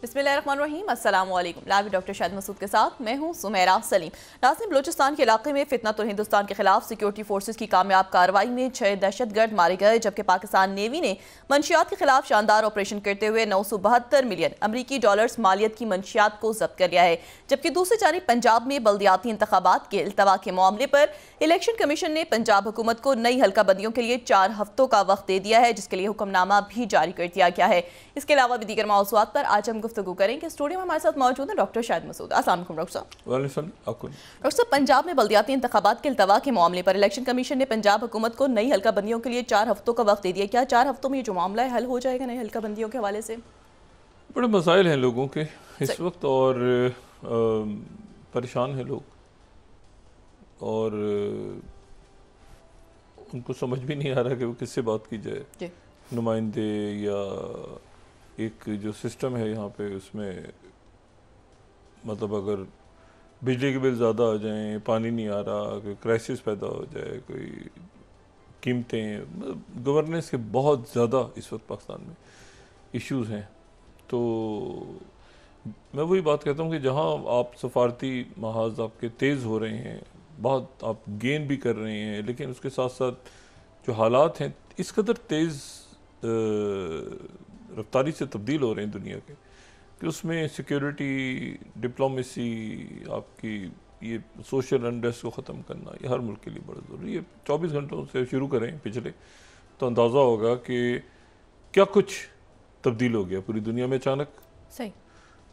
बिस्मिल्लाहिर्रहमानिर्रहीम, अस्सलाम वालेकुम। लाइव डॉक्टर शाहिद मसूद के साथ मैं हूं सुमेरा सलीम। नाज़रीन, बलूचिस्तान के इलाके में फितनतुल हिंदुस्तान के खिलाफ सिक्योरिटी फोर्सेज की कामयाब कार्रवाई में 6 दहशतगर्द मारे गए, जबकि पाकिस्तान नेवी ने मंशियात के खिलाफ शानदार ऑपरेशन करते हुए 972 मिलियन अमरीकी डॉलर्स मालियत की मंशियात को जब्त कर लिया है। जबकि दूसरी जानिब पंजाब में बल्दियाती इंतखाबात के इल्तवा के मामले पर इलेक्शन कमीशन ने पंजाब हुकूमत को नई हल्काबंदियों के लिए 4 हफ्तों का वक्त दे दिया है, जिसके लिए हुक्मनामा भी जारी कर दिया गया है। इसके अलावा भी दीगर मौज़ूआत पर आज हम गुफ्तगू करेंगे। स्टूडियो में हमारे साथ मौजूद है डॉक्टर शाहिद मसूद। अस्सलाम वालेकुम डॉक्टर साहब। डॉक्टर साहब, पंजाब में बल्दियाती इंतखाबात के इल्तवा के मामले पर इलेक्शन कमीशन ने पंजाब हुकूमत को नई हल्काबंदियों के लिए 4 हफ्तों का वक्त दे दिया। क्या 4 हफ्तों में ये जो मामला है हल हो जाएगा नई हल्काबंदियों के हवाले से? बड़े मसाइल हैं लोगों के इस वक्त, और परेशान हैं लोग, और उनको समझ भी नहीं आ रहा कि वो किससे बात की जाए। नुमाइंदे या एक जो सिस्टम है यहाँ पे, उसमें मतलब अगर बिजली के बिल ज़्यादा आ जाएं, पानी नहीं आ रहा, कोई क्राइसिस पैदा हो जाए, कोई कीमतें, गवर्नेंस के बहुत ज़्यादा इस वक्त पाकिस्तान में इश्यूज़ हैं। तो मैं वही बात कहता हूँ कि जहाँ आप सफारती महाज आपके तेज़ हो रहे हैं, बहुत आप गेन भी कर रहे हैं, लेकिन उसके साथ साथ जो हालात हैं इस कदर तेज़ रफ्तारी से तब्दील हो रहे हैं दुनिया के, कि उसमें सिक्योरिटी, डिप्लोमेसी, आपकी ये सोशल अनरेस्ट को ख़त्म करना, ये हर मुल्क के लिए बड़ा ज़रूरी है। 24 घंटों से शुरू करें पिछले, तो अंदाज़ा होगा कि क्या कुछ तब्दील हो गया पूरी दुनिया में अचानक। सही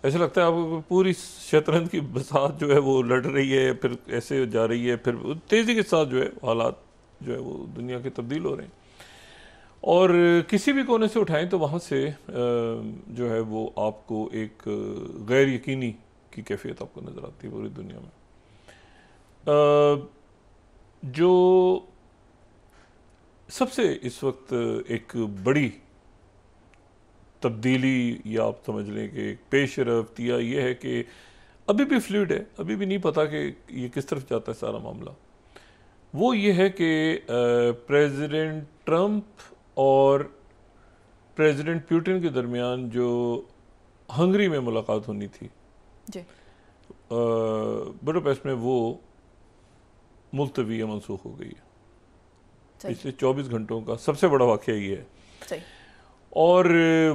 ऐसा लगता है आपको पूरी शतरंज की बसात जो है वो लड़ रही है, फिर ऐसे जा रही है, फिर तेज़ी के साथ जो है हालात जो है वो दुनिया के तब्दील हो रहे हैं, और किसी भी कोने से उठाएं तो वहाँ से जो है वो आपको एक गैर यकीनी की कैफियत आपको नज़र आती है पूरी दुनिया में। जो सबसे इस वक्त एक बड़ी तब्दीली, या आप समझ लें कि एक पेशरफ्त, या ये है कि अभी भी फ्लूइड है, अभी भी नहीं पता कि ये किस तरफ जाता है सारा मामला। वो ये है कि प्रेसिडेंट ट्रंप और प्रेसिडेंट पुतिन के दरमियान जो हंगरी में मुलाकात होनी थी बुडापेस्ट में, वो मुलतवी या मनसूख हो गई है। पिछले 24 घंटों का सबसे बड़ा वाक़या ये है। और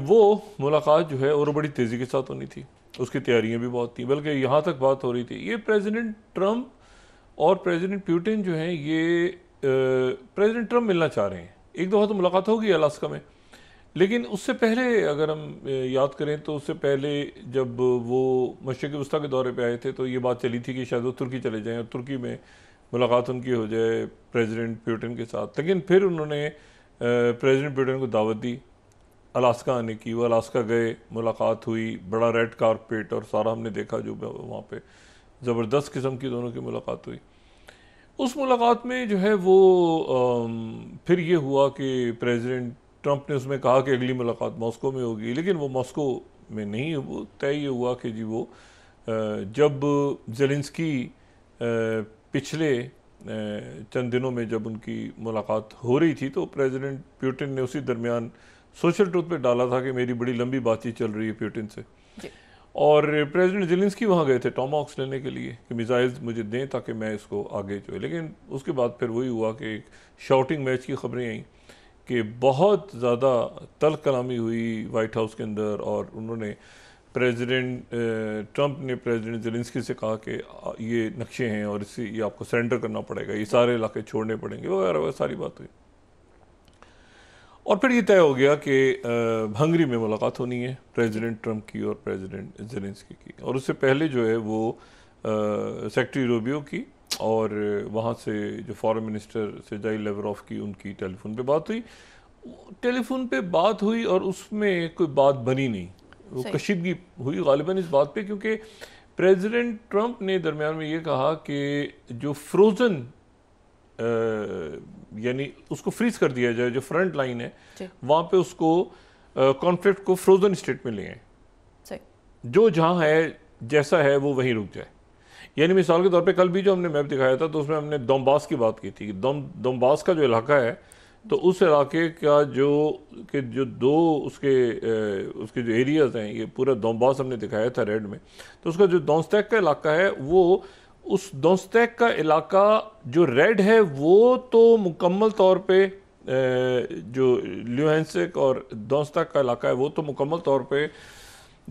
वो मुलाकात जो है और बड़ी तेज़ी के साथ होनी थी, उसकी तैयारियां भी बहुत थी, बल्कि यहाँ तक बात हो रही थी, ये प्रेसिडेंट ट्रंप और प्रेसिडेंट पुतिन जो हैं, ये प्रेसिडेंट ट्रंप मिलना चाह रहे हैं। एक दफ़ा तो मुलाकात होगी अलास्का में, लेकिन उससे पहले अगर हम याद करें तो उससे पहले जब वो मशरिक़ वस्ता के दौरे पे आए थे, तो ये बात चली थी कि शायद वो तुर्की चले जाएं और तुर्की में मुलाकात उनकी हो जाए प्रेसिडेंट पुतिन के साथ। लेकिन फिर उन्होंने प्रेसिडेंट पुतिन को दावत दी अलास्का आने की। वो अलास्का गए, मुलाकात हुई, बड़ा रेड कारपेट और सारा हमने देखा, जो वहाँ पे ज़बरदस्त किस्म की दोनों की मुलाकात हुई। उस मुलाकात में जो है वो फिर ये हुआ कि प्रेसिडेंट ट्रंप ने उसमें कहा कि अगली मुलाकात मॉस्को में होगी, लेकिन वो मॉस्को में नहीं, वो तय ये हुआ कि जी वो जब ज़ेलेंस्की पिछले चंद दिनों में जब उनकी मुलाकात हो रही थी, तो प्रेसिडेंट पुतिन ने उसी दरमियान सोशल ट्रूथ पे डाला था कि मेरी बड़ी लंबी बातचीत चल रही है पुतिन से, और प्रेसिडेंट ज़ेलेंस्की वहाँ गए थे टॉमहॉक्स लेने के लिए कि मिसाइल्स मुझे दें ताकि मैं इसको आगे जो है। लेकिन उसके बाद फिर वही हुआ कि एक शाउटिंग मैच की खबरें आई कि बहुत ज़्यादा तल्ख कलामी हुई वाइट हाउस के अंदर, और उन्होंने प्रेसिडेंट ट्रंप ने प्रेसिडेंट ज़ेलेंस्की से कहा कि ये नक्शे हैं और इससे ये आपको सरेंडर करना पड़ेगा, ये सारे इलाके छोड़ने पड़ेंगे, वगैरह वगैरह सारी बात हुई। और फिर ये तय हो गया कि हंगरी में मुलाकात होनी है प्रेसिडेंट ट्रंप की और प्रेसिडेंट ज़ेलेंस्की की, और उससे पहले जो है वो सेक्रेटरी रूबियो की और वहाँ से जो फॉरेन मिनिस्टर सेर्गेई लावरोव की, उनकी टेलीफोन पे बात हुई। टेलीफोन पे बात हुई और उसमें कोई बात बनी नहीं, वो कशीदगी हुई गालिबन इस बात पे, क्योंकि प्रेसिडेंट ट्रंप ने दरमियान में ये कहा कि जो फ्रोज़न यानी उसको फ्रीज कर दिया जाए, जो फ्रंट लाइन है वहाँ पे उसको कॉन्फ्लिक्ट को फ्रोजन स्टेट में ले आए, जो जहाँ है जैसा है वो वहीं रुक जाए। यानी मिसाल के तौर पे कल भी जो हमने मैप दिखाया था तो उसमें हमने दोम्बास की बात की थी कि दोम्बास का जो इलाका है तो उस इलाके का जो दो उसके जो एरियाज हैं, ये पूरा दोंबास हमने दिखाया था रेड में, तो उसका जो दोंस्तैक का इलाका है, वो उस दोंस्तैक का इलाका जो रेड है वो तो मुकम्मल तौर पे जो ल्यूहांस्क और दोंस्तैक का इलाका है वो तो मुकम्मल तौर पे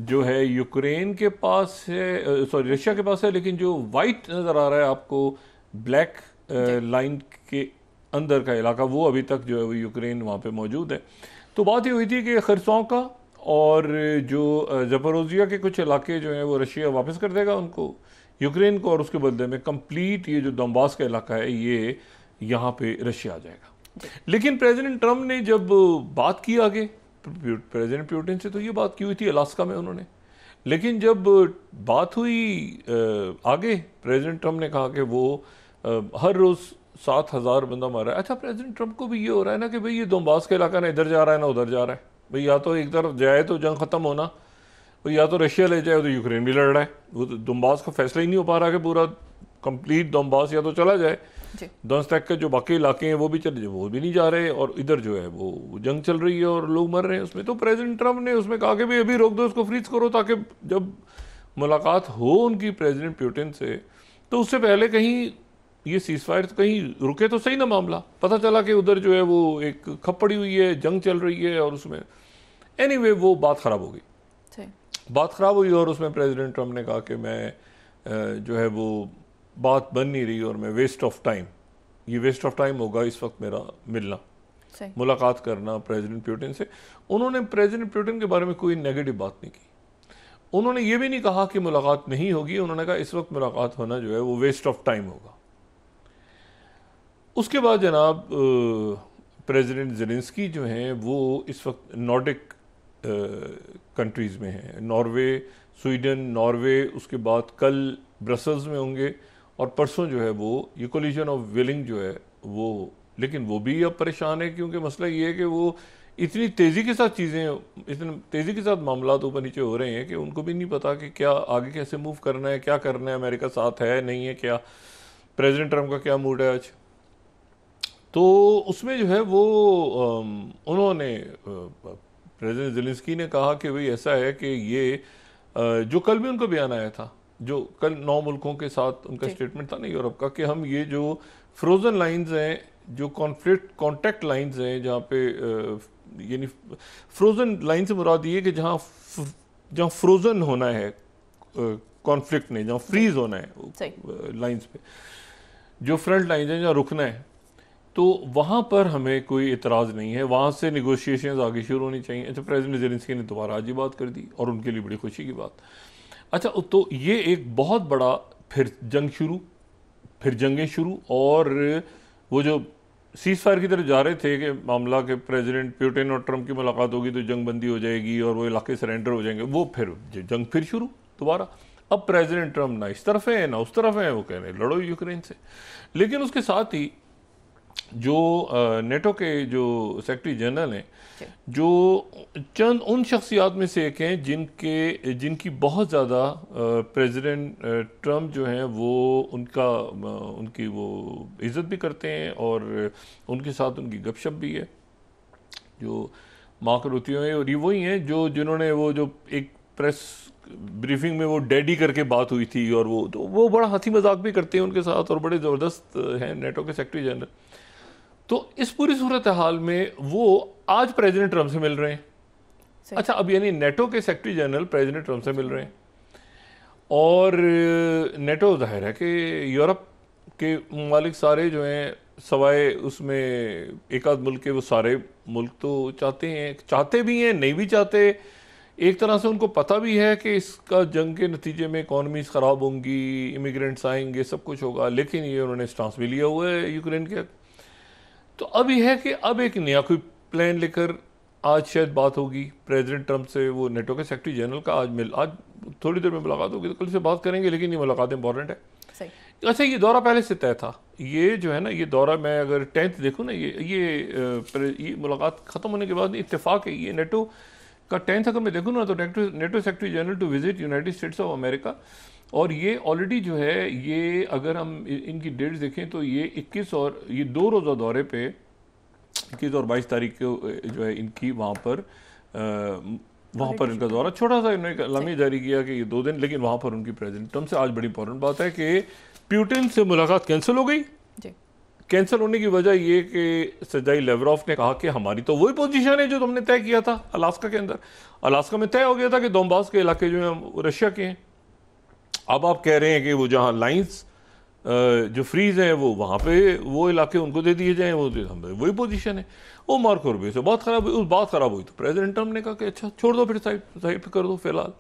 जो है यूक्रेन के पास है, सॉरी रशिया के पास है, लेकिन जो वाइट नज़र आ रहा है आपको ब्लैक लाइन के अंदर का इलाका, वो अभी तक जो है वो यूक्रेन वहाँ पे मौजूद है। तो बात ये हुई थी कि खरसों का और जो ज़पोरोजिया के कुछ इलाके जो हैं वो रशिया वापस कर देगा उनको, यूक्रेन को, और उसके बदले में कंप्लीट ये जो दोंबास का इलाका है ये यहाँ पे रशिया आ जाएगा। लेकिन प्रेसिडेंट ट्रम्प ने जब बात की आगे प्रेसिडेंट पुतिन से, तो ये बात की हुई थी अलास्का में उन्होंने, लेकिन जब बात हुई आगे, प्रेसिडेंट ट्रम्प ने कहा कि वो हर रोज़ 7,000 बंदा मारा है। अच्छा, प्रेसिडेंट ट्रम्प को भी ये हो रहा है ना कि भाई ये दोंबास का इलाका ना इधर जा रहा है ना उधर जा रहा है, भाई या तो एक तरफ जाए तो जंग ख़त्म होना, और या तो रशिया ले जाए तो यूक्रेन भी लड़ रहा है। वो तो दोंबास का फैसला ही नहीं हो पा रहा कि पूरा कंप्लीट दोंबास या तो चला जाए, दोंस्तैक के जो बाकी इलाके हैं वो भी चले जाए, वो भी नहीं जा रहे, और इधर जो है वो जंग चल रही है और लोग मर रहे हैं उसमें। तो प्रेसिडेंट ट्रम्प ने उसमें कहा कि भाई अभी रोक दो, उसको फ्रीज करो, ताकि जब मुलाकात हो उनकी प्रेसिडेंट पुतिन से, तो उससे पहले कहीं ये सीज फायर कहीं रुके तो सही ना मामला। पता चला कि उधर जो है वो एक खप पड़ी हुई है, जंग चल रही है, और उसमें एनीवे वो बात ख़राब हो गई। बात ख़राब हुई और उसमें प्रेसिडेंट ट्रम्प ने कहा कि मैं जो है वो बात बन नहीं रही और मैं वेस्ट ऑफ टाइम, ये वेस्ट ऑफ टाइम होगा इस वक्त मेरा मिलना, मुलाकात करना प्रेसिडेंट पुतिन से। उन्होंने प्रेसिडेंट पुतिन के बारे में कोई नेगेटिव बात नहीं की, उन्होंने ये भी नहीं कहा कि मुलाकात नहीं होगी, उन्होंने कहा इस वक्त मुलाकात होना जो है वो वेस्ट ऑफ टाइम होगा। उसके बाद जनाब प्रेसिडेंट ज़ेलेंस्की जो हैं वो इस वक्त नॉर्डिक कंट्रीज़ में हैं, नॉर्वे, स्वीडन, नॉर्वे, उसके बाद कल ब्रसल्स में होंगे, और परसों जो है वो ये कोलिशन ऑफ विलिंग जो है वो, लेकिन वो भी अब परेशान है, क्योंकि मसला ये है कि वो इतनी तेज़ी के साथ चीज़ें, इतनी तेज़ी के साथ मामला ऊपर नीचे हो रहे हैं कि उनको भी नहीं पता कि क्या आगे कैसे मूव करना है, क्या करना है, अमेरिका साथ है नहीं है, क्या प्रेसिडेंट ट्रम्प का क्या मूड है आज। तो उसमें जो है वो उन्होंने प्रेसिडेंट ज़ेलेंस्की ने कहा कि भाई ऐसा है कि ये जो कल भी उनको बयान आया था, जो कल 9 मुल्कों के साथ उनका स्टेटमेंट था ना यूरोप का, कि हम ये जो फ्रोज़न लाइंस हैं, जो कॉन्टैक्ट लाइंस हैं, जहाँ पे यानी फ्रोज़न लाइन से मुराद ये कि जहाँ फ्रोज़न होना है कॉन्फ्लिक्ट ने, जहाँ फ्रीज होना है लाइंस पे, जो फ्रंट लाइंस हैं जहाँ रुकना है, तो वहाँ पर हमें कोई इतराज़ नहीं है, वहाँ से निगोशिएशंस आगे शुरू होनी चाहिए। अच्छा, प्रेसिडेंट ज़ेलेंस्की ने दोबारा आज ही बात कर दी, और उनके लिए बड़ी खुशी की बात। अच्छा, तो ये एक बहुत बड़ा फिर जंगें शुरू, और वो जो सीज़ फायर की तरफ जा रहे थे कि मामला के प्रेसिडेंट पुतिन और ट्रम्प की मुलाकात होगी तो जंग बंदी हो जाएगी और वो इलाके सरेंडर हो जाएंगे, वो फिर जंग फिर शुरू दोबारा। अब प्रेसिडेंट ट्रम्प ना इस तरफ है ना उस तरफ है, वो कह रहे लड़ो यूक्रेन से। लेकिन उसके साथ ही जो नेटो के जो सेक्रेटरी जनरल हैं, जो चंद उन शख्सियात में से एक हैं जिनकी बहुत ज़्यादा प्रेसिडेंट ट्रम्प जो हैं वो उनकी वो इज़्ज़त भी करते हैं, और उनके साथ उनकी गपशप भी है, जो मार्क रूबियो हैं, और ये वही हैं जिन्होंने वो जो एक प्रेस ब्रीफिंग में वो डैडी करके बात हुई थी, और वो बड़ा हंसी मजाक भी करते हैं उनके साथ, और बड़े ज़बरदस्त हैं नेटो के सेक्रेटरी जनरल। तो इस पूरी सूरत हाल में वो आज प्रेसिडेंट ट्रम्प से मिल रहे हैं। अच्छा, अब यानी नेटो के सेक्रेटरी जनरल प्रेसिडेंट ट्रम्प से मिल रहे हैं, और नेटो जाहिर है कि यूरोप के ममालिक सारे जो हैं, सवाए उसमें एक आध मुल्क के, वो सारे मुल्क तो चाहते भी हैं, नहीं भी चाहते। एक तरह से उनको पता भी है कि इसका जंग के नतीजे में इकॉनमीज ख़राब होंगी, इमिग्रेंट्स आएंगे, सब कुछ होगा, लेकिन ये उन्होंने स्टांस भी लिया हुआ है यूक्रेन के। तो अब यह है कि अब एक नया कोई प्लान लेकर आज शायद बात होगी प्रेसिडेंट ट्रम्प से, वो नेटो के सेक्रेटरी जनरल का आज थोड़ी देर में मुलाकात होगी, तो कल से बात करेंगे, लेकिन ये मुलाकात इंपॉर्टेंट है। अच्छा, ये दौरा पहले से तय था, ये जो है ना, ये दौरा मैं अगर 10th देखूँ ना, ये मुलाकात ख़त्म होने के बाद इत्तेफाक है, ये नेटो का 10th अगर मैं देखूँ ना, तो NATO secretary general to visit United States of America, और ये ऑलरेडी जो है, ये अगर हम इनकी डेट्स देखें तो ये 21 और ये 2 रोज़ा दौरे पे 21 और 22 तारीख को जो है इनकी वहाँ पर इनका दौरा, छोटा सा इन्होंने लामी जारी किया कि ये 2 दिन, लेकिन वहाँ पर उनकी प्रेसिडेंट ट्रम्प से आज बड़ी इंपॉर्टेंट बात है कि प्यूटिन से मुलाकात कैंसिल हो गई। कैंसिल होने की वजह ये कि सर्जाई लेवरोव ने कहा कि हमारी तो वही पोजीशन है जो तुमने तय किया था अलास्का के अंदर। अलास्का में तय हो गया था कि दोनबास के इलाके जो हैं रशिया के हैं। अब आप कह रहे हैं कि वो जहाँ लाइंस जो फ्रीज हैं वो वहाँ पे वो इलाके उनको दे दिए जाएँ, वो वही पोजीशन है। वो मार्को रूबियो से बात खराब हुई, उस बात खराब हुई तो प्रेसिडेंट ट्रम्प ने कहा कि अच्छा छोड़ दो, फिर साइड पे कर दो फिलहाल,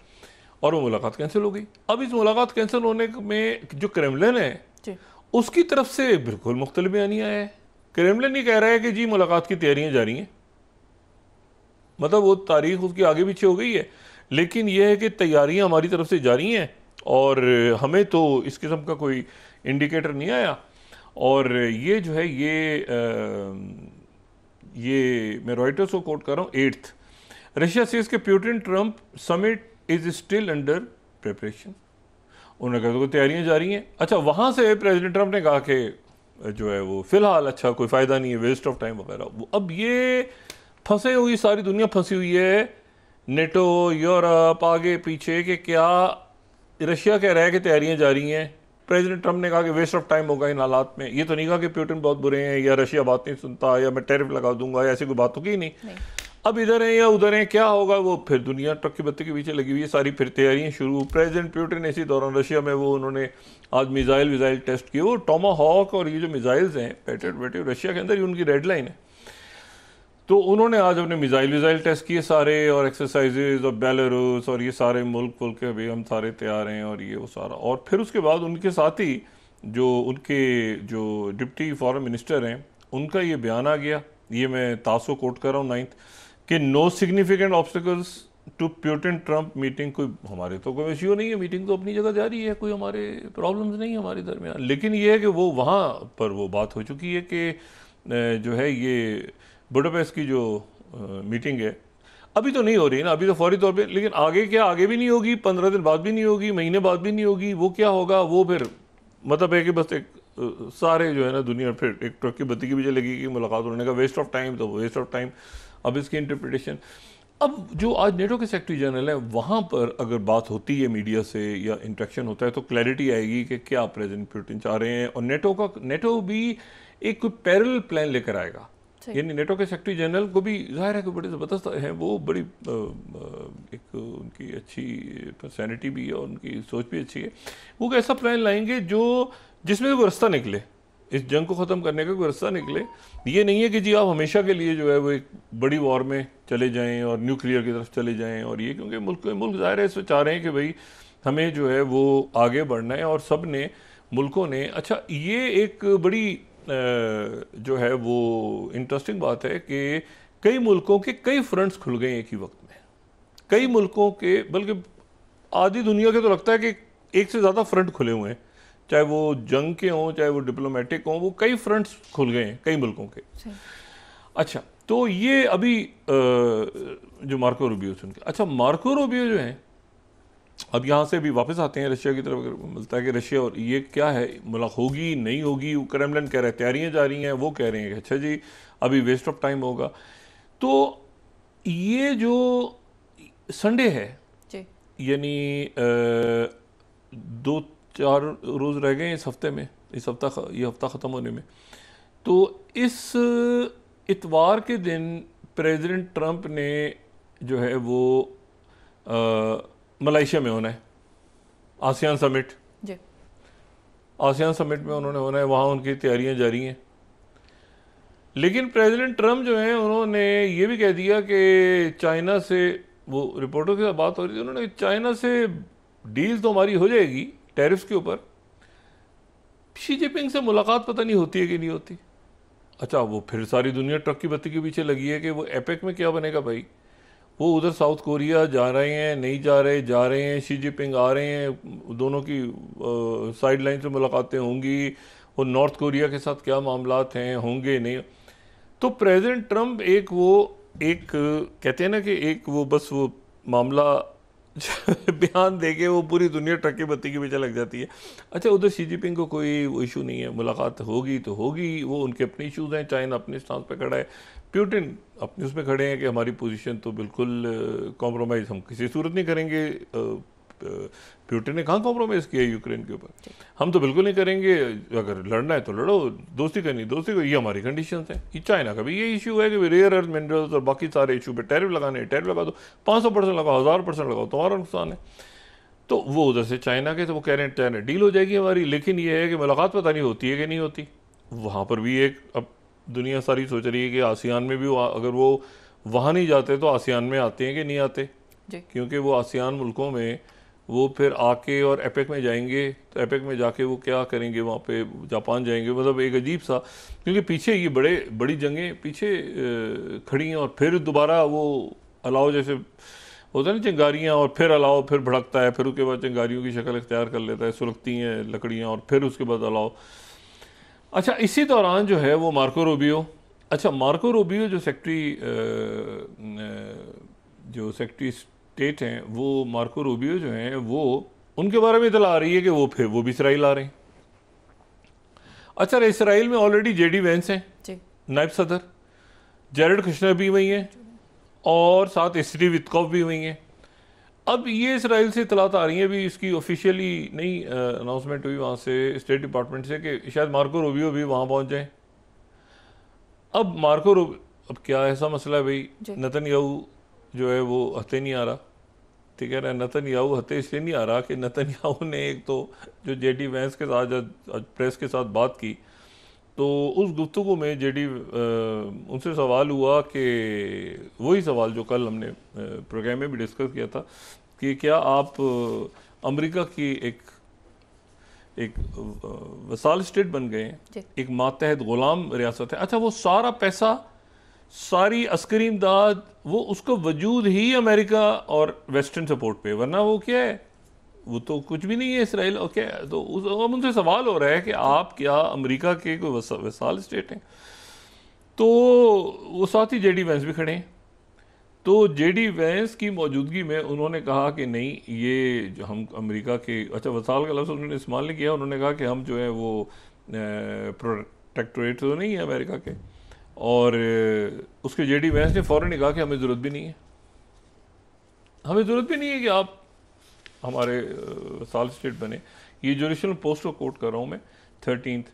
और वो मुलाकात कैंसिल हो गई। अब इस मुलाकात कैंसिल होने में जो क्रेमलिन है उसकी तरफ से बिल्कुल मुख्तलिफ बयानियाँ है। क्रेमलिन ये कह रहा है कि जी मुलाकात की तैयारियाँ जारी हैं, मतलब वो तारीख उसकी आगे पीछे हो गई है, लेकिन यह है कि तैयारियाँ हमारी तरफ से जारी हैं और हमें तो इस किस्म का कोई इंडिकेटर नहीं आया। और ये जो है ये मैं रॉयटर्स को कोट कर रहा हूँ, 8th रशिया सेज के Putin Trump summit is still under preparation. उन्होंने कहा तो तैयारियां जारी हैं। अच्छा, वहाँ से प्रेसिडेंट ट्रम्प ने कहा कि जो है वो फिलहाल अच्छा कोई फ़ायदा नहीं है, वेस्ट ऑफ टाइम वगैरह। अब ये फंसे हुई, सारी दुनिया फंसी हुई है, नेटो, यूरोप, आगे पीछे, कि क्या रशिया कह रहा है कि तैयारियां जारी हैं, प्रेसिडेंट ट्रम्प ने कहा कि वेस्ट ऑफ टाइम होगा इन हालात में। ये तो नहीं कहा कि प्यूटिन बहुत बुरे हैं या रशिया बात नहीं सुनता या मैं टैरिफ लगा दूंगा या ऐसी कोई बात तो की नहीं। अब इधर हैं या उधर हैं, क्या होगा वो फिर दुनिया ट्रक की बत्ती के पीछे लगी हुई है, सारी फिर तैयारियां शुरू। प्रेसिडेंट प्यूटिन इसी दौरान रशिया में वो उन्होंने आज मिसाइल टेस्ट किए, वो टोमाहॉक और ये जो मिसाइल्स हैं पैट्रियट रशिया के अंदर ही उनकी रेड लाइन है। तो उन्होंने आज अपने मिसाइल टेस्ट किए सारे और एक्सरसाइजेज और बेलारूस और ये सारे मुल्क के भाई हम सारे तैयार हैं और ये वो सारा। और फिर उसके बाद उनके साथ ही जो उनके जो डिप्टी फॉरेन मिनिस्टर हैं उनका ये बयान आ गया, ये मैं तासो कोट कर रहा हूँ 9th, कि no significant obstacles to Putin Trump meeting. कोई हमारे तो कोई इश्यू नहीं है, मीटिंग तो अपनी जगह जारी है, कोई हमारे प्रॉब्लम्स नहीं है हमारे दरमियान। लेकिन ये है कि वो वहाँ पर वो बात हो चुकी है कि जो है ये बुडापेस्ट की जो मीटिंग है अभी तो नहीं हो रही ना, अभी तो फौरी तौर पे, लेकिन आगे क्या, आगे भी नहीं होगी, 15 दिन बाद भी नहीं होगी, महीने बाद भी नहीं होगी, वो क्या होगा वो फिर मतलब है कि बस एक सारे जो है ना दुनिया फिर एक ट्रक की बत्ती के पीछे लगेगी मुलाकात होने का, वेस्ट ऑफ टाइम, तो वेस्ट ऑफ टाइम। अब इसकी इंटरप्रिटेशन, अब जो आज नेटो के सेक्रेटरी जनरल है वहाँ पर अगर बात होती है मीडिया से या इंटरेक्शन होता है तो क्लैरिटी आएगी कि क्या प्रेसिडेंट पुतिन चाह रहे हैं। और नेटो भी एक कोई पैरेलल प्लान लेकर आएगा, यानी नेटो के सेक्रेटरी जनरल को भी जाहिर है कि बड़े ज़बरदस्त हैं, वो बड़ी एक उनकी अच्छी पर्सनैलिटी भी है और उनकी सोच भी अच्छी है। वो ऐसा प्लान लाएंगे जो जिसमें कोई रास्ता निकले, इस जंग को ख़त्म करने का कोई रास्ता निकले। ये नहीं है कि जी आप हमेशा के लिए जो है वो एक बड़ी वॉर में चले जाएं और न्यूक्लियर की तरफ चले जाएं, और ये क्योंकि मुल्क ज़ाहिर है इसमें चाह रहे हैं कि भाई हमें जो है वो आगे बढ़ना है। और सब ने मुल्कों ने, अच्छा ये एक बड़ी जो है वो इंटरेस्टिंग बात है कि कई मुल्कों के कई फ्रंट्स खुल गए एक ही वक्त में, कई मुल्कों के, बल्कि आधी दुनिया के तो लगता है कि एक से ज़्यादा फ्रंट खुले हुए हैं, चाहे वो जंग के हों चाहे वो डिप्लोमेटिक हों, वो कई फ्रंट्स खुल गए हैं कई मुल्कों के। अच्छा, तो ये अभी जो मार्को रूबियो सुन के, अच्छा मार्को रूबियो जो है अब यहाँ से भी वापस आते हैं रशिया की तरफ, मिलता है कि रशिया और ये क्या है, मुलाकात होगी नहीं होगी, क्रेमलिन कह रहा है तैयारियाँ जा रही हैं, वो कह रहे हैं कि अच्छा जी अभी वेस्ट ऑफ टाइम होगा। तो ये जो संडे है, यानी 2-4 रोज़ रह गए इस हफ्ते में, ये हफ्ता ख़त्म होने में, तो इस इतवार के दिन प्रेसिडेंट ट्रम्प ने जो है वो मलेशिया में होना है आसियान समिट जी। आसियान समिट में उन्होंने होना है, वहाँ उनकी तैयारियां जारी हैं। लेकिन प्रेसिडेंट ट्रम्प जो हैं उन्होंने ये भी कह दिया कि चाइना से, वो रिपोर्टरों के साथ बात हो रही थी, उन्होंने चाइना से डील तो हमारी हो जाएगी टैरिफ्स के ऊपर, शी जिनपिंग से मुलाकात पता नहीं होती है कि नहीं होती। अच्छा, वो फिर सारी दुनिया ट्रक की बत्ती के पीछे लगी है कि वो एपेक में क्या बनेगा भाई, वो उधर साउथ कोरिया जा रहे हैं, नहीं जा रहे हैं, शी जिनपिंग आ रहे हैं, दोनों की साइड लाइन से मुलाकातें होंगी, और नॉर्थ कोरिया के साथ क्या मामलात हैं, होंगे नहीं। तो प्रेसिडेंट ट्रम्प एक कहते हैं ना कि एक वो बस वो मामला बयान देके वो पूरी दुनिया ट्रक बत्ती के पीछे लग जाती है। अच्छा, उधर शी जिनपिंग को कोई इशू नहीं है, मुलाकात होगी तो होगी, वो उनके अपने इशूज़ हैं, चाइना अपने स्टांस पे खड़ा है, प्यूटिन अपने उसमें खड़े हैं कि हमारी पोजीशन तो बिल्कुल कॉम्प्रोमाइज़ हम किसी सूरत नहीं करेंगे। प्यूटिन ने कहाँ कॉम्प्रोमाइज़ किया यूक्रेन के ऊपर, हम तो बिल्कुल नहीं करेंगे, अगर लड़ना है तो लड़ो, दोस्ती करनी दोस्ती को, ये हमारी कंडीशन है। ये चाइना का भी ये इशू है कि रेयर अर्थ मिनरल्स और बाकी सारे इशू पे टैरिफ लगाने, टैरिफ लगा दो, 500% लगाओ, 1000% लगाओ, तुम्हारा नुकसान है। तो वो उधर से चाइना के, तो वो कह रहे हैं चाइना डील हो जाएगी हमारी, लेकिन ये है कि मुलाकात पता नहीं होती है कि नहीं होती। वहाँ पर भी एक, अब दुनिया सारी सोच रही है कि आसियान में भी अगर वो वहाँ नहीं जाते तो आसियान में आते हैं कि नहीं आते, क्योंकि वो आसियान मुल्कों में वो फिर आके और एपेक में जाएंगे, तो एपेक में जाके वो क्या करेंगे, वहाँ पे जापान जाएंगे, मतलब एक अजीब सा, क्योंकि पीछे ये बड़ी जंगें पीछे खड़ी हैं, और फिर दोबारा वो अलाव जैसे होता है ना चिंगारियाँ, और फिर अलाव फिर भड़कता है, फिर उसके बाद चिंगारियों की शक्ल इख्तियार कर लेता है, सुलगती हैं लकड़ियाँ, और फिर उसके बाद अलाव। अच्छा, इसी दौरान जो है वो मार्को रूबियो, अच्छा मार्को रूबियो जो सेक्रेटरी स्टेट हैं, वो मार्को रूबियो जो हैं, वो उनके बारे में इतला आ रही है कि वो भी इसराइल आ रहे हैं। अच्छा, इसराइल में ऑलरेडी जेडी वेंस हैं नायब सदर, जेरेड कुशनर भी वही हैं, और साथ स्टीव वित्कॉफ भी वही हैं। अब ये इसराइल से इतलात आ रही है, अभी इसकी ऑफिशियली नई अनाउंसमेंट हुई वहाँ से स्टेट डिपार्टमेंट से कि शायद मार्को रूबियो भी वहाँ पहुँच जाए। अब अब क्या ऐसा मसला है भाई, नेतन्याहू जो है वो हते नहीं आ रहा, ठीक है ना, नेतन्याहू हते इसलिए नहीं आ रहा कि नेतन्याहू ने एक तो जो जेडी वेंस के साथ आज प्रेस के साथ बात की, तो उस गुफ्तगू में जेडी उनसे सवाल हुआ कि वही सवाल जो कल हमने प्रोग्राम में भी डिस्कस किया था कि क्या आप अमेरिका की एक वसाल स्टेट बन गए हैं, एक मातहत गुलाम रियासत है। अच्छा, वो सारा पैसा, सारी अस्करी इमदाद, वो उसका वजूद ही अमेरिका और वेस्टर्न सपोर्ट पे, वरना वो क्या है, वो तो कुछ भी नहीं है इसराइल। ओके, तो अब उनसे सवाल हो रहा है कि आप क्या अमेरिका के कोई वसाल स्टेट हैं? तो वो साथ ही जेडी वेंस भी खड़े हैं, तो जेडी वेंस की मौजूदगी में उन्होंने कहा कि नहीं, ये जो हम अमेरिका के, अच्छा वसाल का लफ्ज़ उन्होंने इस्तेमाल नहीं किया, उन्होंने कहा कि हम जो है वो प्रोटेक्टोरेट तो नहीं है अमेरिका के, और उसके जेडी वेंस ने फ़ौरन ही कहा कि हमें ज़रूरत भी नहीं है, हमें ज़रूरत भी नहीं है कि आप हमारे वसाल स्टेट बने। ये जेरूसलम पोस्ट को कोट कर रहा हूँ मैं, 13th।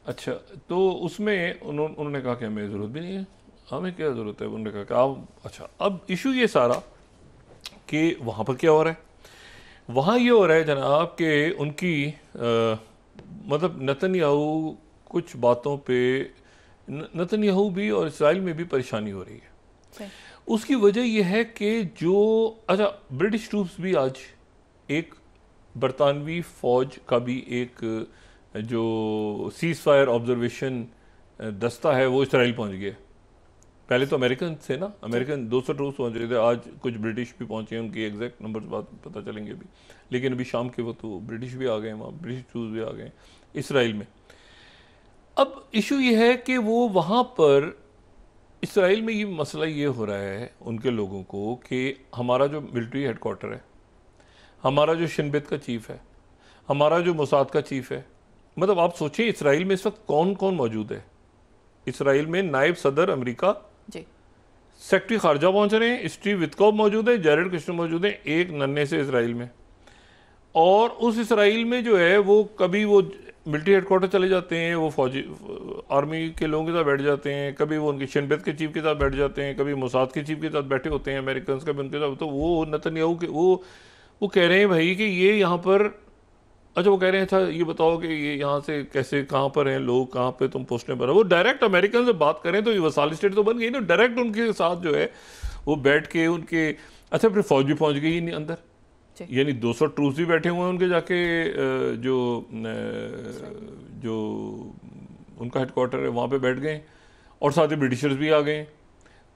अच्छा, तो उसमें उन्होंने कहा कि हमें ज़रूरत भी नहीं है, हमें क्या ज़रूरत है, उन्होंने कहा कि आप, अच्छा अब इशू ये सारा कि वहाँ पर क्या हो रहा है, वहाँ ये हो रहा है जनाब कि उनकी मतलब नेतन्याहू कुछ बातों पे, नेतन्याहू भी और इसराइल में भी परेशानी हो रही है। उसकी वजह यह है कि जो, अच्छा ब्रिटिश ट्रूप्स भी आज, एक बरतानवी फ़ौज का भी एक जो सीज़ फायर ऑब्जर्वेशन दस्ता है वो इसराइल पहुंच गया। पहले तो अमेरिकन थे ना, अमेरिकन 200 ट्रूप्स पहुंच रहे थे, आज कुछ ब्रिटिश भी पहुंचे हैं, उनकी एग्जैक्ट नंबर्स बात पता चलेंगे अभी, लेकिन अभी शाम के वक्त तो ब्रिटिश भी आ गए हैं वहाँ, ब्रिटिश ट्रूप्स भी आ गए हैं इसराइल में। अब इशू ये है कि वो वहाँ पर इसराइल में ये मसला ये हो रहा है उनके लोगों को कि हमारा जो मिलिट्री हेडक्वार्टर है, हमारा जो शिनबेत का चीफ है, हमारा जो मोसाद का चीफ है, मतलब आप सोचें इसराइल में इस वक्त कौन कौन मौजूद है। इसराइल में नायब सदर अमेरिका, सेक्रेटरी खारजा पहुंच रहे हैं, स्टीव वित्कॉफ मौजूद है, जेरेड कुशनर मौजूद है, एक नन्हे से इसराइल में। और उस इसराइल में जो है वो कभी वो मिलिट्री हेडक्वार्टर चले जाते हैं, वो फौजी आर्मी के लोगों के साथ बैठ जाते हैं, कभी वो उनके शिनबेत के चीफ के साथ बैठ जाते हैं, कभी मोसाद के चीफ के साथ बैठे होते हैं अमेरिकन, कभी उनके साथ। तो वो नेतन्याहू के वो कह रहे हैं भाई कि ये यहाँ पर, अच्छा वो कह रहे हैं अच्छा ये बताओ कि ये यहाँ से कैसे, कहाँ पर हैं लोग, कहाँ पे तुम पोस्टें पर, वो डायरेक्ट अमेरिकन से बात करें तो ये वसाल स्टेट तो बन गई ना, डायरेक्ट उनके साथ जो है वो बैठ के उनके, अच्छा फिर फौज भी पहुँच गई नहीं अंदर, यानी 200 ट्रूप्स भी बैठे हुए हैं उनके जाके जो उनका हेडक्वार्टर है वहाँ पे बैठ गए, और साथ ही ब्रिटिशर्स भी आ गए।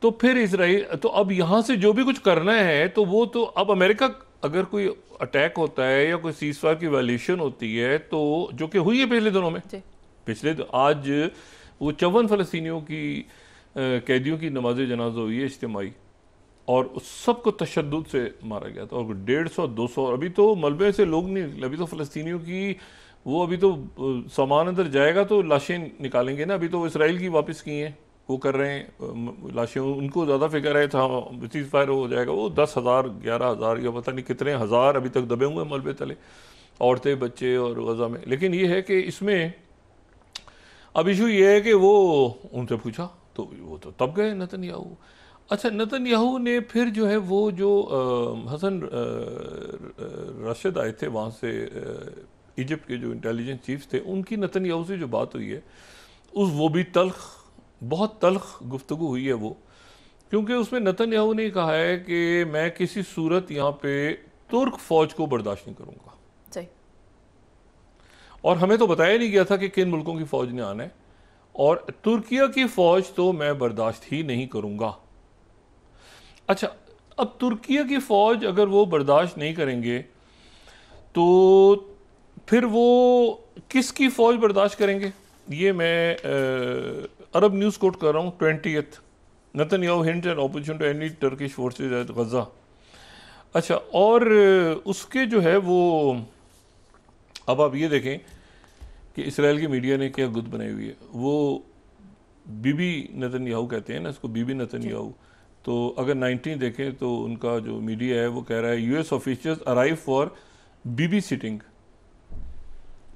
तो फिर इसराइल, तो अब यहाँ से जो भी कुछ करना है तो वो तो अब अमेरिका, अगर कोई अटैक होता है या कोई सीज़फायर की वायलेशन होती है, तो जो कि हुई है पिछले दिनों में, आज वो 54 फ़लस्तीनियों की कैदियों की नमाज जनाजा हुई है इज्तिमाई, और उस सबको तशद्दुद से मारा गया था, और 150-200, अभी तो मलबे से लोग नहीं निकले, अभी तो फ़लस्तीनियों की वो अभी तो सामान अंदर जाएगा तो लाशें निकालेंगे ना, अभी तो इसराइल की वापस की हैं, वो कर रहे हैं लाशें, उनको ज़्यादा फिक्र है था सीज़ फायर हो जाएगा, वो 10,000 11,000 या पता नहीं कितने हज़ार अभी तक दबे हुए हैं मलबे तले, औरतें बच्चे और गज़ा में। लेकिन ये है कि इसमें अब इशू ये है कि वो उनसे पूछा तो वो तो तब गए नेतन्याहू। अच्छा, नेतन्याहू ने फिर जो है वो जो हसन राशिद आए थे वहाँ से, इजिप्ट के जो इंटेलिजेंस चीफ्स थे, उनकी नेतन्याहू से जो बात हुई है वो भी तल्ख, बहुत तल्ख गुफ्तगू हुई है वो, क्योंकि उसमें नेतन्याहू ने कहा है कि मैं किसी सूरत यहाँ पे तुर्क फौज को बर्दाश्त नहीं करूँगा, और हमें तो बताया नहीं गया था कि किन मुल्कों की फौज ने आना है, और तुर्किया की फौज तो मैं बर्दाश्त ही नहीं करूँगा। अच्छा, अब तुर्किया की फौज अगर वो बर्दाश्त नहीं करेंगे तो फिर वो किसकी फौज बर्दाश्त करेंगे? ये मैं अरब न्यूज़ कोट कर रहा हूँ, 20th, Netanyahu hint and opposition to any Turkish forces at Gaza. अच्छा, और उसके जो है वो, अब आप ये देखें कि इसराइल की मीडिया ने क्या गुद बनाई हुई है, वो बीबी नेतन्याहू कहते हैं ना इसको, बीबी नेतन्याहू, तो अगर 19 देखें तो उनका जो मीडिया है वो कह रहा है US officials arrive for Bibi sitting,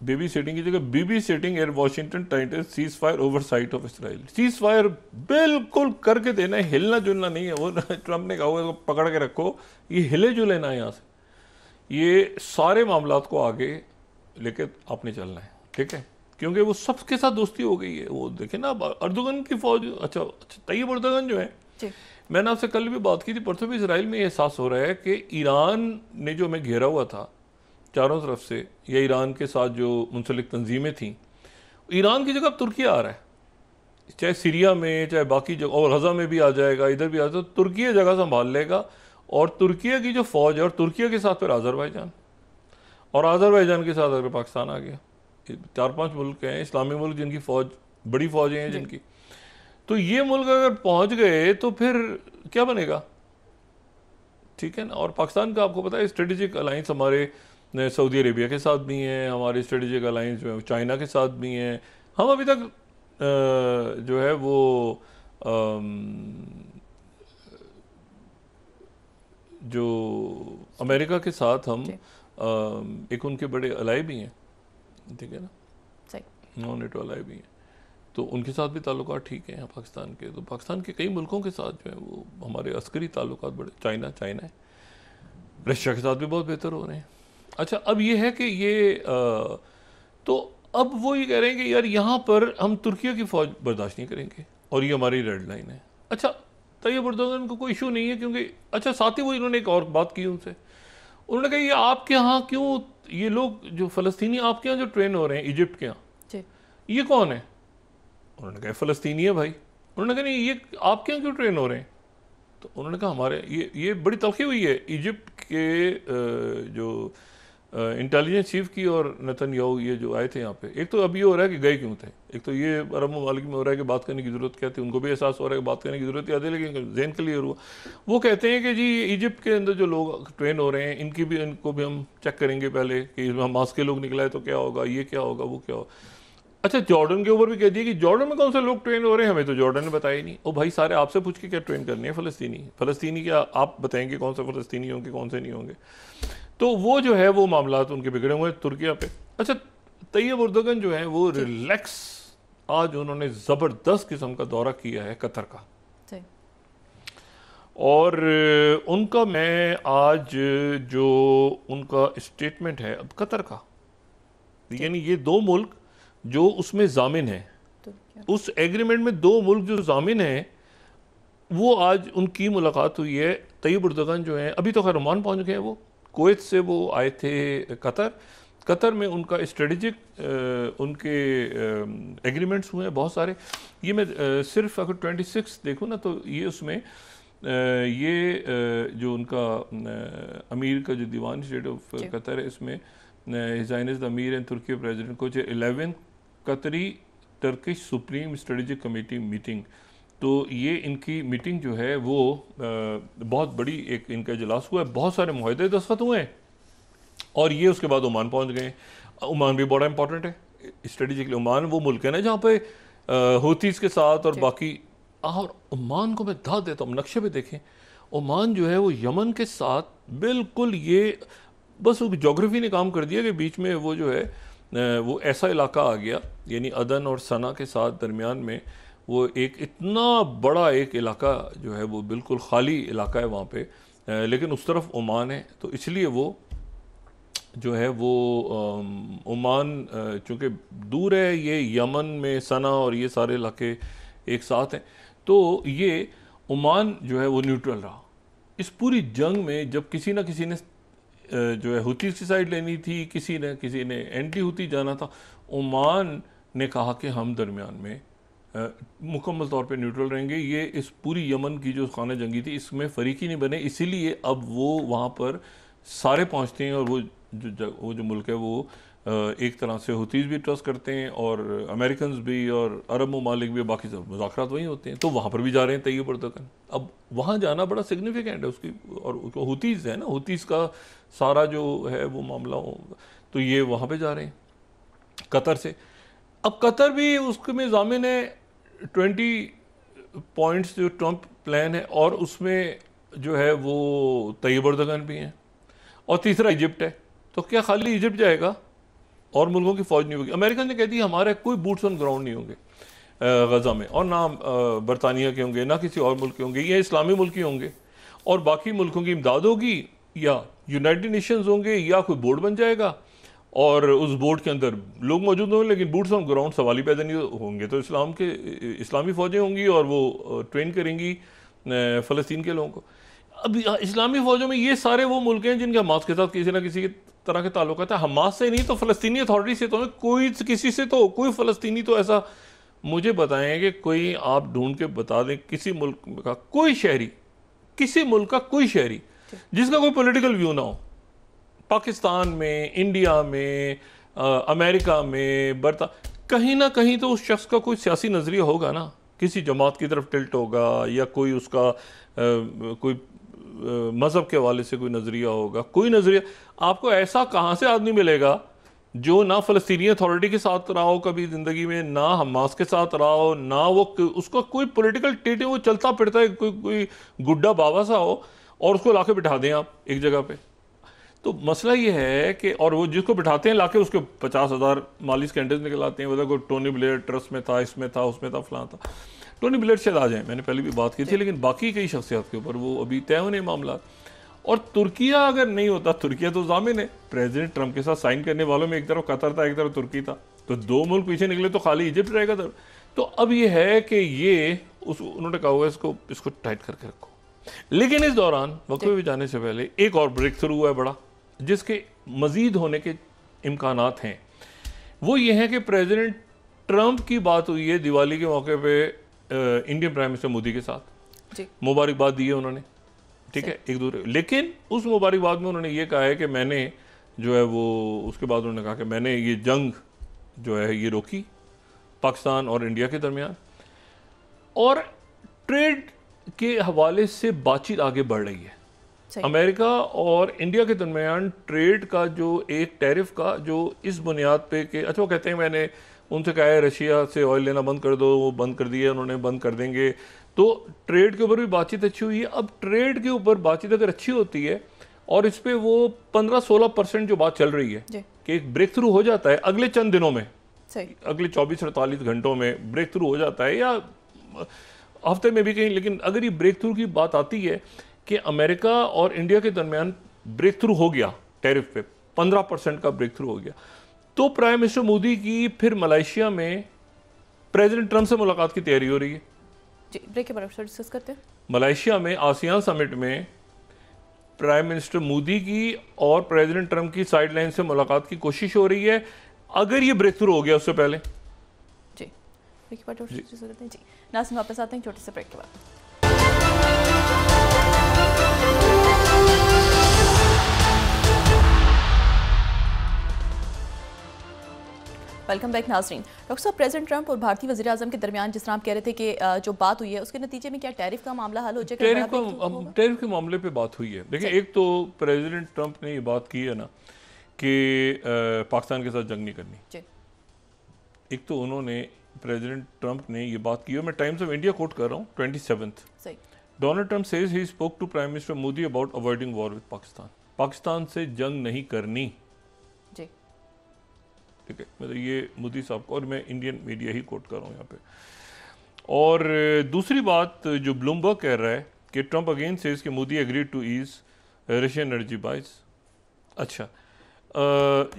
baby setting की जगह Bibi setting at Washington title ceasefire oversight of Israel. Ceasefire बिल्कुल करके देना है, हिलना जुलना नहीं है। वो ट्रंप ने कहा हुआ पकड़ के रखो, ये हिले जुले ना यहाँ से, ये सारे मामलात को आगे लेके आपने चलना है, ठीक है, क्योंकि वो सबके साथ दोस्ती हो गई है। वो देखे ना अर्दोगन की फौज, अच्छा तैयब अर्दोगन जो है, मैंने आपसे कल भी बात की थी, परसों भी इसराइल में एहसास हो रहा है कि ईरान ने जो हमें घेरा हुआ था चारों तरफ से, या ईरान के साथ जो मुंसलिक तंजीमें थीं, ईरान की जगह अब तुर्की आ रहा है, चाहे सीरिया में चाहे बाकी जगह, और गजा में भी आ जाएगा, इधर भी आ जाएगा, तो तुर्की जगह संभाल लेगा। और तुर्की की जो फौज है, और तुर्की के साथ फिर आज़रबाईजान, और आज़रबाईजान के साथ अगर पाकिस्तान आ गया, 4-5 मुल्क हैं इस्लामी मुल्क जिनकी फ़ौज, बड़ी फ़ौजें हैं जिनकी, तो ये मुल्क अगर पहुंच गए तो फिर क्या बनेगा, ठीक है ना। और पाकिस्तान का आपको पता है स्ट्रेटेजिक अलाइंस हमारे सऊदी अरेबिया के साथ भी हैं, हमारे स्ट्रेटेजिक अलाइंस जो है चाइना के साथ भी हैं। हम अभी तक जो है वो जो अमेरिका के साथ हम एक उनके बड़े अलाई भी हैं, ठीक है ना, नॉन नेटो अलाई भी हैं, तो उनके साथ भी ताल्लुकात ठीक हैं पाकिस्तान के। तो पाकिस्तान के कई मुल्कों के साथ जो है वो हमारे अस्करी ताल्लुकात बड़े, चाइना है, रशिया के साथ भी बहुत बेहतर हो रहे हैं। अच्छा, अब ये है कि ये तो अब वो ये कह रहे हैं कि यार यहाँ पर हम तुर्की की फ़ौज बर्दाश्त नहीं करेंगे, और ये हमारी रेड लाइन है। अच्छा, तैयब अर्दोगन को कोई इशू नहीं है, क्योंकि अच्छा साथ ही वो इन्होंने एक और बात की उनसे, उन्होंने कहा ये आपके यहाँ क्यों, ये लोग जो फ़लस्तीनी आपके यहाँ जो ट्रेन हो रहे हैं इजिप्ट के यहाँ, ये कौन है? उन्होंने कहा फ़लस्तीनी है भाई। उन्होंने कहा नहीं, ये आपके यहाँ क्यों ट्रेन हो रहे हैं? तो उन्होंने कहा हमारे ये बड़ी तलखी हुई है इजिप्ट के जो इंटेलिजेंस चीफ की और नेतन्याहू ये जो आए थे यहाँ पे। एक तो अब ये हो रहा है कि गए क्यों थे, एक तो ये अरब ममालिक में हो रहा है कि बात करने की ज़रूरत क्या थी, उनको भी एहसास हो रहा है कि बात करने की ज़रूरत क्या थी, लेकिन जेन क्लियर हुआ। वो कहते हैं कि जी इजिप्ट के अंदर जो लोग ट्रेन हो रहे हैं इनको भी हम चेक करेंगे पहले कि हमास के लोग निकलाए तो क्या होगा, ये क्या होगा, वो क्या होगा। अच्छा, जॉर्डन के ऊपर भी कह दिया कि जॉर्डन में कौन से लोग ट्रेन हो रहे हैं, हमें तो जॉर्डन ने बताया ही नहीं। ओ भाई, सारे आपसे पूछ के क्या ट्रेन करनी है फ़लस्तीनी क्या आप बताएंगे कौन से फ़लस्तीनी होंगे कौन से नहीं होंगे। तो वो जो है वो मामलात उनके बिगड़े हुए तुर्किया पे। अच्छा, तैयब अर्दोगन जो है वो रिलैक्स, आज उन्होंने ज़बरदस्त किस्म का दौरा किया है कतर का, और उनका मैं आज जो उनका स्टेटमेंट है अब कतर का, यानी ये दो मुल्क जो उसमें जामिन है, उस एग्रीमेंट में दो मुल्क जो जामिन है, वो आज उनकी मुलाकात हुई है। तैयब अर्दोगन जो है अभी तो खैर ओमान पहुंच गए, वो कुवैत से वो आए थे कतर में उनका स्ट्रेटेजिक उनके एग्रीमेंट्स हुए हैं बहुत सारे। ये मैं सिर्फ अगर 26 देखूँ ना तो ये उसमें ये जो उनका अमीर का जो दीवान स्टेट ऑफ कतर है, इसमें हिज हाइनेस द अमीर एंड तुर्की प्रेसिडेंट को 11 कतरी Turkish supreme strategic committee meeting तो ये इनकी मीटिंग जो है वो बहुत बड़ी एक इनका इजलास हुआ है, बहुत सारे मुआहदे दस्तखत हुए हैं और ये उसके बाद ओमान पहुंच गए। ओमान भी बड़ा इंपॉर्टेंट है स्ट्रेटेजिकली। ओमान वो मुल्क है ना जहाँ पे हूतीस के साथ और बाकी, और ओमान को मैं दाद देता हूँ, नक्शे पे देखें ओमान जो है वो यमन के साथ बिल्कुल, ये बस वो जोग्राफी ने काम कर दिया कि बीच में वो जो है वो ऐसा इलाका आ गया, यानी अदन और सना के साथ दरमियान में वो एक इतना बड़ा एक इलाका जो है वो बिल्कुल खाली इलाका है वहाँ पे, लेकिन उस तरफ ओमान है, तो इसलिए वो जो है वो ओमान चूँकि दूर है, ये यमन में सना और ये सारे इलाके एक साथ हैं, तो ये ओमान जो है वो न्यूट्रल रहा इस पूरी जंग में। जब किसी ना किसी ने जो है हुतीस की साइड लेनी थी, किसी ने एंटी हुती जाना था, ओमान ने कहा कि हम दरमियान में मुकम्मल तौर पे न्यूट्रल रहेंगे। ये इस पूरी यमन की जो खाना जंगी थी इसमें फरीकी नहीं बने, इसीलिए अब वो वहाँ पर सारे पहुँचते हैं और वो जो मुल्क है वो एक तरह से हुतीस भी ट्रस्ट करते हैं और अमेरिकन भी और अरब ममालिक भी, बाकी सब मुज़ाकरात वहीं होते हैं, तो वहाँ पर भी जा रहे हैं तैयब एर्दोगन। अब वहाँ जाना बड़ा सिग्निफिकेंट है उसकी, और हुतीस है ना, हुतीस का सारा जो है वो मामला हो, तो ये वहाँ पे जा रहे हैं कतर से। अब कतर भी उसमें ज़ामिन है 20 पॉइंट्स जो ट्रंप प्लान है, और उसमें जो है वो तैयब एर्दोगन भी हैं, और तीसरा इजिप्ट है। तो क्या खाली इजिप्ट जाएगा और मुल्कों की फ़ौज नहीं होगी? अमेरिका ने कह दी हमारे कोई बूट्स ऑन ग्राउंड नहीं होंगे गज़ा में, और ना बरतानिया के होंगे, ना किसी और मुल्क के होंगे, ये इस्लामी मुल्क ही होंगे, और बाकी मुल्कों की इमदाद होगी या यूनाइटेड नेशंस होंगे या कोई बोर्ड बन जाएगा और उस बोर्ड के अंदर लोग मौजूद होंगे, लेकिन बूट्स ऑन ग्राउंड सवाल ही पैदा नहीं होंगे। तो इस्लामी फ़ौजें होंगी और वो ट्रेन करेंगी फ़लस्तीन के लोगों को। अब इस्लामी फ़ौजों में ये सारे वो मुल्क हैं जिनके हमास के साथ किसी ना किसी तरह के ताल्लुकात है, हमास से नहीं तो फ़लस्तीनी अथॉरिटी से, तो कोई किसी से, तो कोई फ़लस्तीनी तो ऐसा मुझे बताएं कि कोई आप ढूंढ के बता दें किसी मुल्क का कोई शहरी, किसी मुल्क का कोई शहरी जिसका कोई पॉलिटिकल व्यू ना हो, पाकिस्तान में, इंडिया में, अमेरिका में, कहीं ना कहीं तो उस शख्स का कोई सियासी नज़रिया होगा ना, किसी जमात की तरफ टिल्ट होगा या कोई उसका कोई मज़हब के हवाले से कोई नज़रिया होगा, कोई नज़रिया। आपको ऐसा कहाँ से आदमी मिलेगा जो ना फ़लस्तीनी अथॉरिटी के साथ रहा हो कभी ज़िंदगी में, ना हमास के साथ रहा हो, ना वो उसका कोई पॉलिटिकल टेट है, वो चलता फिरता है कोई गुड्डा बाबा सा हो और उसको लाके बिठा दें आप एक जगह पे। तो मसला ये है कि, और वो जिसको बिठाते हैं लाके उसके 50,000 माली स्कैंडल्स निकल आते हैं, मतलब कोई टोनी ब्लेयर ट्रस्ट में था, इसमें था, उसमें था, फलां था। टोनी ब्लेयर शायद आ जाए, मैंने पहले भी बात की थी, लेकिन बाकी कई शख्सियत के ऊपर वो अभी तय होने मामला। और तुर्किया अगर नहीं होता, तुर्किया तो ज़ामिन है प्रेसिडेंट ट्रंप के साथ साइन करने वालों में, एक तरफ कतर था एक तरफ तुर्की था, तो दो मुल्क पीछे निकले तो खाली इजिप्ट रहेगा। तो अब ये है कि ये उन्होंने कहा हुआ इसको टाइट करके रखो। लेकिन इस दौरान वक्फे में जाने से पहले एक और ब्रेक थ्रू हुआ है बड़ा, जिसके मजीद होने के इम्कानात हैं। वो ये है कि प्रेसिडेंट ट्रंप की बात हुई है दिवाली के मौके पे इंडियन प्राइम मिनिस्टर मोदी के साथ, मुबारकबाद दी है उन्होंने, ठीक है, एक दूसरे। लेकिन उस मुबारकबाद में उन्होंने ये कहा है कि मैंने जो है वो, उसके बाद उन्होंने कहा कि मैंने ये जंग जो है ये रोकी पाकिस्तान और इंडिया के दरमियान, और ट्रेड के हवाले से बातचीत आगे बढ़ रही है। अमेरिका और इंडिया के दरमियान ट्रेड का जो एक टैरिफ का जो इस बुनियाद पे कि अच्छा, वो कहते हैं मैंने उनसे कहा है रशिया से ऑयल लेना बंद कर दो, वो बंद कर दिया उन्होंने, बंद कर देंगे। तो ट्रेड के ऊपर भी बातचीत अच्छी हुई है। अब ट्रेड के ऊपर बातचीत अगर अच्छी होती है और इस पर वो 15-16% जो बात चल रही है कि एक ब्रेक थ्रू हो जाता है अगले चंद दिनों में, अगले 24-48 घंटों में ब्रेक थ्रू हो जाता है, या हफ्ते में भी कहीं, लेकिन अगर ये ब्रेक थ्रू की बात आती है कि अमेरिका और इंडिया के दरमियान ब्रेक थ्रू हो गया टैरिफ पे, 15% का ब्रेक थ्रू हो गया, तो प्राइम मिनिस्टर मोदी की फिर मलेशिया में प्रेसिडेंट ट्रंप से मुलाकात की तैयारी हो रही है। जी, ब्रेक के बाद डिस्कस करते हैं। मलेशिया में आसियान समिट में प्राइम मिनिस्टर मोदी की और प्रेसिडेंट ट्रंप की साइडलाइन से मुलाकात की कोशिश हो रही है, अगर ये ब्रेक थ्रू हो गया उससे पहले। जी, ब्रेक के बाद डिस्कस करते हैं। जी नासिम, वापस आते हैं छोटे से ब्रेक के बाद। वेलकम बैक नाज़रीन। डॉक्टर साहब, प्रेसिडेंट ट्रंप और भारतीय वज़ीर आज़म के दरमियान जिस तरह आप कह रहे थे कि जो बात हुई है उसके नतीजे में क्या टैरिफ का मामला हल हो जाएगा? टैरिफ के मामले पे बात हुई है। देखिए, एक तो प्रेसिडेंट ट्रंप ने ये बात की है ना कि पाकिस्तान के साथ जंग नहीं करनी। एक तो उन्होंने प्रेसिडेंट ट्रंप ने ये बात की है, मैं टाइम्स ऑफ इंडिया कोट कर रहा हूँ 27 Donald Trump says he spoke to prime minister Modi about avoiding war with Pakistan. Pakistan से जंग नहीं करनी, ठीक है, मतलब ये मोदी साहब को, और मैं इंडियन मीडिया ही कोट कर रहा हूँ यहाँ पे। और दूसरी बात जो ब्लूमबर्ग कह रहा है कि ट्रंप अगेन सेज कि Modi agreed to ease Russian energy buys. अच्छा,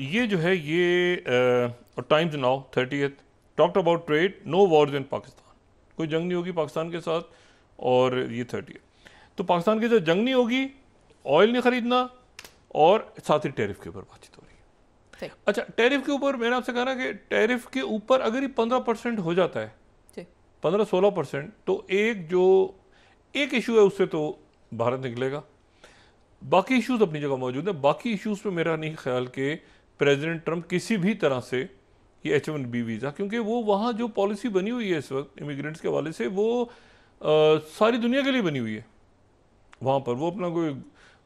ये जो है ये Times Now 30th talked about trade, no wars in Pakistan. कोई जंग नहीं होगी पाकिस्तान के साथ, और ये 30th। तो पाकिस्तान के साथ जंग नहीं होगी, ऑयल नहीं खरीदना, और साथ ही टैरिफ के ऊपर बातचीत हो रही है। अच्छा, टैरिफ के ऊपर मैंने आपसे कहा ना कि टैरिफ के ऊपर अगर ये 15% हो जाता है, 15-16%, तो एक इशू है उससे तो भारत निकलेगा। बाकी इश्यूज अपनी जगह मौजूद है। बाकी इश्यूज पे मेरा नहीं ख्याल कि प्रेसिडेंट ट्रंप किसी भी तरह से ये H1B वीज़ा, क्योंकि वो वहाँ जो पॉलिसी बनी हुई है इस वक्त इमिग्रेंट्स के हवाले से, वो सारी दुनिया के लिए बनी हुई है। वहाँ पर वो अपना कोई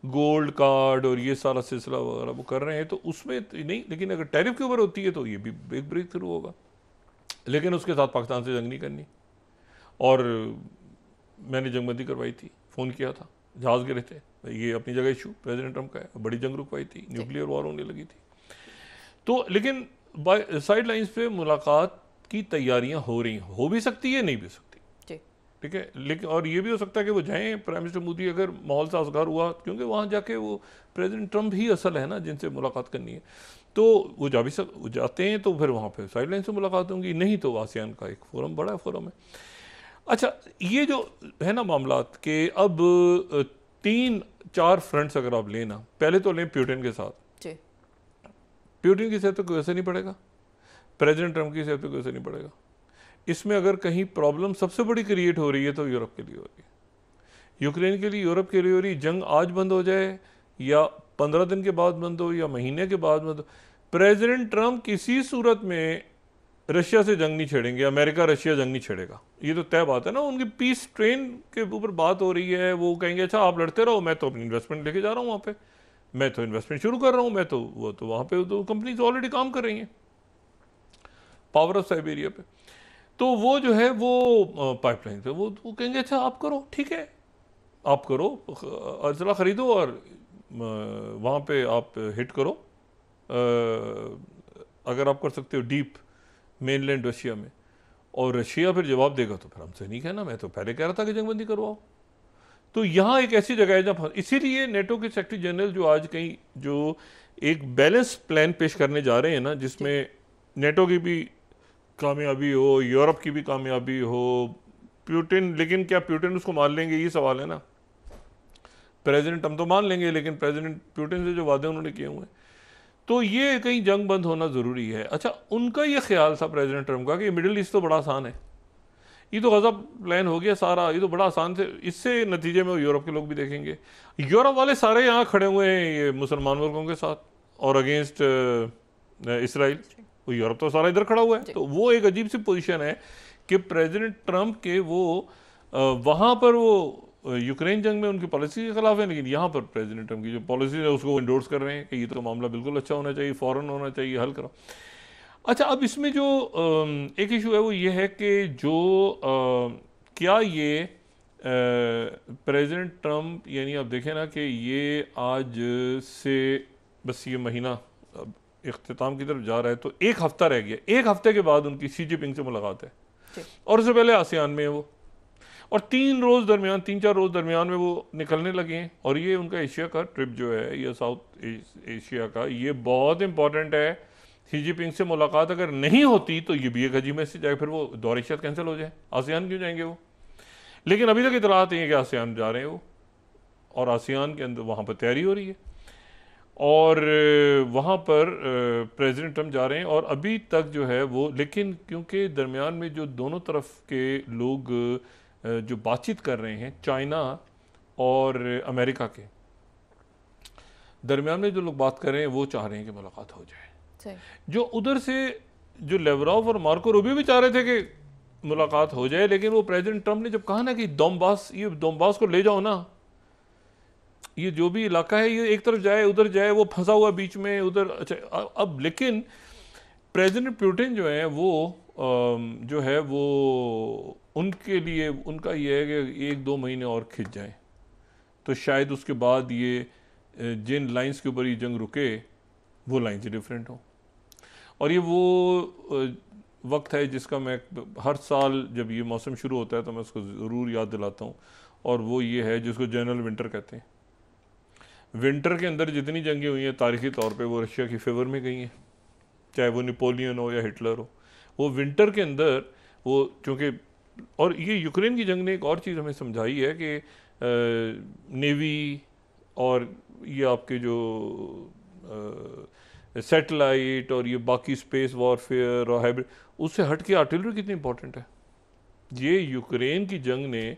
गोल्ड कार्ड और ये सारा सिलसिला वगैरह वो कर रहे हैं, तो उसमें नहीं, लेकिन अगर टैरिफ के ऊपर होती है तो ये भी एक ब्रेक थ्रू होगा। लेकिन उसके साथ पाकिस्तान से जंग नहीं करनी। और मैंने जंगबंदी करवाई थी, फ़ोन किया था, जहाज़ गिरे थे, ये अपनी जगह इशू प्रेसिडेंट ट्रंप का है, बड़ी जंग रुकवाई थी, न्यूक्लियर वॉर होने लगी थी। तो लेकिन साइड लाइन्स पे मुलाकात की तैयारियां हो रही, हो भी सकती है, नहीं भी सकती, ठीक है। लेकिन और ये भी हो सकता है कि वो जाएं प्राइम मिनिस्टर मोदी, अगर माहौल साजगार हुआ, क्योंकि वहाँ जाके वो प्रेसिडेंट ट्रंप ही असल है ना जिनसे मुलाकात करनी है, तो वो वो जाते हैं, तो फिर वहाँ पे साइड लाइन से मुलाकात होंगी, नहीं तो आसियान का एक फोरम, बड़ा फोरम है। अच्छा, ये जो है ना मामलात के, अब 3-4 फ्रंट्स अगर आप लेना, पहले तो लें प्यूटिन के साथ। प्यूटिन की सेहत पे कोई असर नहीं पड़ेगा, प्रेसिडेंट ट्रंप की सेहत पे कोई असर नहीं पड़ेगा। इसमें अगर कहीं प्रॉब्लम सबसे बड़ी क्रिएट हो रही है तो यूरोप के लिए हो रही है, यूक्रेन के लिए, यूरोप के लिए हो रही है। जंग आज बंद हो जाए या 15 दिन के बाद बंद हो या महीने के बाद बंद हो, प्रेसिडेंट ट्रंप किसी सूरत में रशिया से जंग नहीं छेड़ेंगे, अमेरिका रशिया जंग नहीं छेड़ेगा, ये तो तय बात है ना। उनकी पीस ट्रेन के ऊपर बात हो रही है, वो कहेंगे अच्छा आप लड़ते रहो, मैं तो अपनी इन्वेस्टमेंट लेके जा रहा हूँ वहाँ पे, मैं तो इन्वेस्टमेंट शुरू कर रहा हूँ, मैं तो वो तो वहाँ पे तो कंपनीज ऑलरेडी काम कर रही हैं पावर ऑफ साइबेरिया पे। तो वो जो है वो पाइपलाइन पे वो कहेंगे अच्छा आप करो, ठीक है आप करो, असला खरीदो और वहाँ पे आप हिट करो, अगर आप कर सकते हो डीप मेनलैंड रशिया में, और रशिया फिर जवाब देगा तो फिर हमसे नहीं कहना, मैं तो पहले कह रहा था कि जंगबंदी करवाओ। तो यहाँ एक ऐसी जगह है जहाँ, इसीलिए नेटो के सेक्रेटरी जनरल जो आज कहीं जो एक बैलेंस प्लान पेश करने जा रहे हैं ना, जिसमें नेटो की भी कामयाबी हो, यूरोप की भी कामयाबी हो, प्यूटिन, लेकिन क्या प्यूटिन उसको मान लेंगे, ये सवाल है ना। प्रेसिडेंट हम तो मान लेंगे, लेकिन प्रेसिडेंट प्यूटिन से जो वादे उन्होंने किए हुए हैं, तो ये कहीं जंग बंद होना ज़रूरी है। अच्छा, उनका ये ख्याल था प्रेसिडेंट ट्रंप का कि मिडिल ईस्ट तो बड़ा आसान है, ये तो गज़ब प्लान हो गया सारा, ये तो बड़ा आसान से, इससे नतीजे में यूरोप के लोग भी देखेंगे। यूरोप वाले सारे यहाँ खड़े हुए हैं ये मुसलमान मुल्कों के साथ और अगेंस्ट इसराइल, वो यूरोप तो सारा इधर खड़ा हुआ है। तो वो एक अजीब सी पोजीशन है कि प्रेसिडेंट ट्रंप के वो वहाँ पर वो यूक्रेन जंग में उनकी पॉलिसी के खिलाफ है, लेकिन यहाँ पर प्रेसिडेंट ट्रंप की जो पॉलिसी है उसको इंडोर्स कर रहे हैं कि ये तो मामला बिल्कुल अच्छा होना चाहिए, फ़ौरन होना चाहिए, हल करो। अच्छा, अब इसमें जो एक इशू है वो ये है कि जो क्या ये प्रेसिडेंट ट्रंप, यानी आप देखें ना कि ये आज से बस ये महीना इख्तिताम की तरफ जा रहा है, तो एक हफ्ता रह गया, एक हफ्ते के बाद उनकी शी जिनपिंग से मुलाकात है, और उससे पहले आसियान में है वो, और 3-4 रोज़ दरमियान में वो निकलने लगे हैं। और ये उनका एशिया का ट्रिप जो है, ये साउथ एशिया का, ये बहुत इंपॉर्टेंट है। शी जिनपिंग से मुलाकात अगर नहीं होती तो ये भी एक अजीब मैसेज आए, फिर वो दौरे शायद कैंसिल हो जाए, आसियान क्यों जाएंगे वो। लेकिन अभी तक इतलात है कि आसियान जा रहे हैं वो, और आसियान के अंदर वहाँ पर तैयारी हो रही है, और वहाँ पर प्रेसिडेंट ट्रंप जा रहे हैं। और अभी तक जो है वो, लेकिन क्योंकि दरमियान में जो दोनों तरफ के लोग जो बातचीत कर रहे हैं, चाइना और अमेरिका के दरमियान में जो लोग बात कर रहे हैं, वो चाह रहे हैं कि मुलाकात हो जाए। जो उधर से जो लेवरॉव और मार्को रूबियो भी चाह रहे थे कि मुलाकात हो जाए, लेकिन वो प्रेसिडेंट ट्रंप ने जब कहा ना कि दोनबास को ले जाओ ना, ये जो भी इलाका है ये एक तरफ जाए उधर जाए, वो फंसा हुआ बीच में उधर। अच्छा अब लेकिन प्रेसिडेंट पुतिन जो है वो जो है वो उनके लिए उनका ये है कि 1-2 महीने और खिंच जाए तो शायद उसके बाद ये जिन लाइंस के ऊपर ये जंग रुके वो लाइंस डिफरेंट हो। और ये वो वक्त है जिसका मैं हर साल जब ये मौसम शुरू होता है तो मैं उसको ज़रूर याद दिलाता हूँ, और वो ये है जिसको जनरल विंटर कहते हैं। विंटर के अंदर जितनी जंगें हुई हैं तारीखी तौर पे वो रशिया की फेवर में गई हैं, चाहे वो नेपोलियन हो या हिटलर हो। वो विंटर के अंदर वो चूँकि, और ये यूक्रेन की जंग ने एक और चीज़ हमें समझाई है कि नेवी और ये आपके जो सैटेलाइट और ये बाकी स्पेस वॉरफेयर और हाइब्रिड, उससे हट के आर्टिलरी कितनी इंपॉर्टेंट है। ये यूक्रेन की जंग ने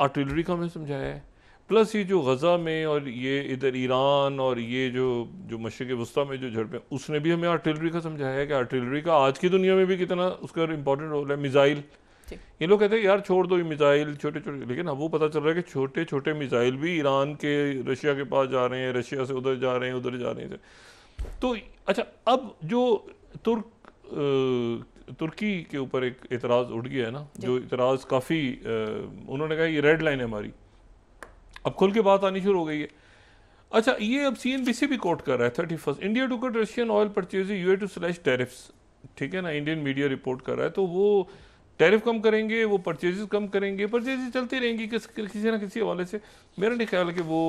आर्टिलरी का हमें समझाया है। प्लस ये जो गज़ा में और ये इधर ईरान और ये जो मशरिक़ वस्ता में जो झड़पें, उसने भी हमें आर्टिलरी का समझाया है कि आर्टिलरी का आज की दुनिया में भी कितना उसका इंपॉर्टेंट रोल है। मिसाइल, ये लोग कहते हैं यार छोड़ दो ये मिसाइल छोटे छोटे, लेकिन अब वो पता चल रहा है कि छोटे छोटे मिसाइल भी ईरान के रशिया के पास जा रहे हैं, रशिया से उधर जा रहे हैं, उधर जा रहे हैं। तो अच्छा अब जो तुर्की के ऊपर एक एतराज़ उठ गया है ना, जो एतराज़ काफ़ी उन्होंने कहा ये रेड लाइन है हमारी, अब खुल के बात आनी शुरू हो गई है। अच्छा ये अब CNBC भी कोट कर रहा है 31 India to cut Russian oil purchase UA to slash tariffs, ठीक है ना, इंडियन मीडिया रिपोर्ट कर रहा है। तो वो टैरिफ कम करेंगे, वो परचेजेस कम करेंगे, परचेजेस चलती रहेंगी किसी ना किसी हवाले से। मेरा नहीं ख्याल कि वो